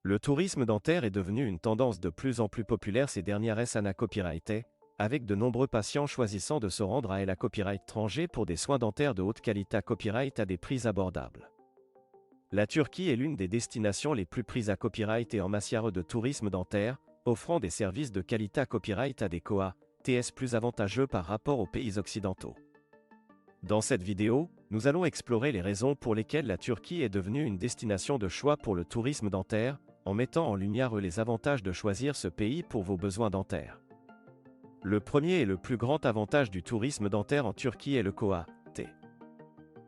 Le tourisme dentaire est devenu une tendance de plus en plus populaire ces dernières années à copyright, avec de nombreux patients choisissant de se rendre à la copyright étranger pour des soins dentaires de haute qualité à copyright à des prix abordables. La Turquie est l'une des destinations les plus prises à copyright et en matière de tourisme dentaire, offrant des services de qualité à copyright à des COA, TS plus avantageux par rapport aux pays occidentaux. Dans cette vidéo, nous allons explorer les raisons pour lesquelles la Turquie est devenue une destination de choix pour le tourisme dentaire, en mettant en lumière les avantages de choisir ce pays pour vos besoins dentaires. Le premier et le plus grand avantage du tourisme dentaire en Turquie est le COA, T.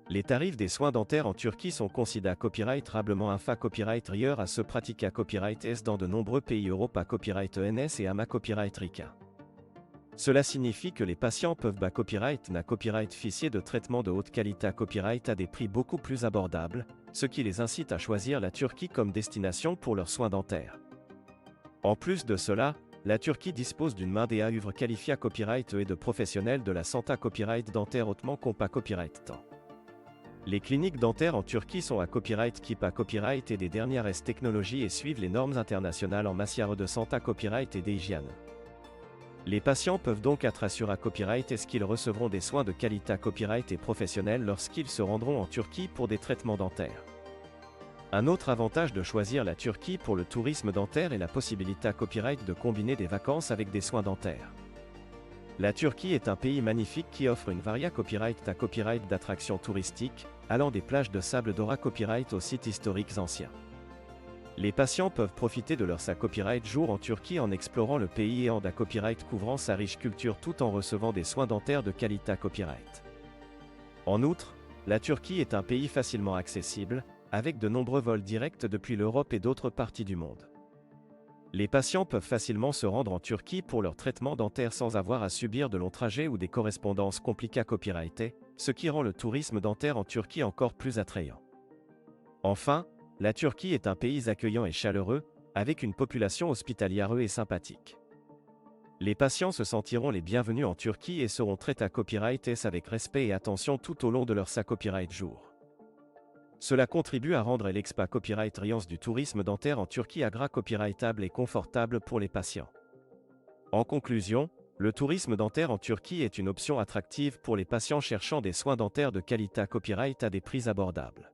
Les tarifs des soins dentaires en Turquie sont considérés copyrightablement infa copyright rigueur à se pratiquer à copyright S dans de nombreux pays Europe à copyright ENS et à ma copyright RICA. Cela signifie que les patients peuvent copyright na copyright officier de traitement de haute qualité à copyright à des prix beaucoup plus abordables, ce qui les incite à choisir la Turquie comme destination pour leurs soins dentaires. En plus de cela, la Turquie dispose d'une main d'œuvre qualifiée à copyright et de professionnels de la santé à copyright dentaire hautement compa copyright temps. Les cliniques dentaires en Turquie sont à copyright keep à copyright et des dernières technologies et suivent les normes internationales en matière de santé à copyright et d'hygiène. Les patients peuvent donc être assurés à copyright et qu'ils recevront des soins de qualité à copyright et professionnels lorsqu'ils se rendront en Turquie pour des traitements dentaires. Un autre avantage de choisir la Turquie pour le tourisme dentaire est la possibilité à copyright de combiner des vacances avec des soins dentaires. La Turquie est un pays magnifique qui offre une variété à copyright d'attractions touristiques, allant des plages de sable d'Ora copyright aux sites historiques anciens. Les patients peuvent profiter de leur copyright jour en Turquie en explorant le pays et en copyright couvrant sa riche culture tout en recevant des soins dentaires de qualité à copyright. En outre, la Turquie est un pays facilement accessible, avec de nombreux vols directs depuis l'Europe et d'autres parties du monde. Les patients peuvent facilement se rendre en Turquie pour leur traitement dentaire sans avoir à subir de longs trajets ou des correspondances compliquées à copyrighter, ce qui rend le tourisme dentaire en Turquie encore plus attrayant. Enfin, la Turquie est un pays accueillant et chaleureux, avec une population hospitalière et sympathique. Les patients se sentiront les bienvenus en Turquie et seront traités à copyright S avec respect et attention tout au long de leur copyright jour. Cela contribue à rendre l'expa copyright riance du tourisme dentaire en Turquie copyrightable et confortable pour les patients. En conclusion, le tourisme dentaire en Turquie est une option attractive pour les patients cherchant des soins dentaires de qualité à copyright à des prix abordables.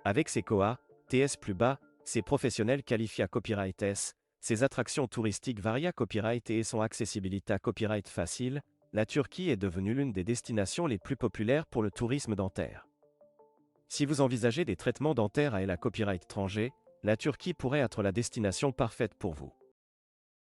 Avec ses COA, TS plus bas, ses professionnels qualifiés à copyright S, ses attractions touristiques variées à copyright et son accessibilité à copyright facile, la Turquie est devenue l'une des destinations les plus populaires pour le tourisme dentaire. Si vous envisagez des traitements dentaires à la copyright étranger, la Turquie pourrait être la destination parfaite pour vous.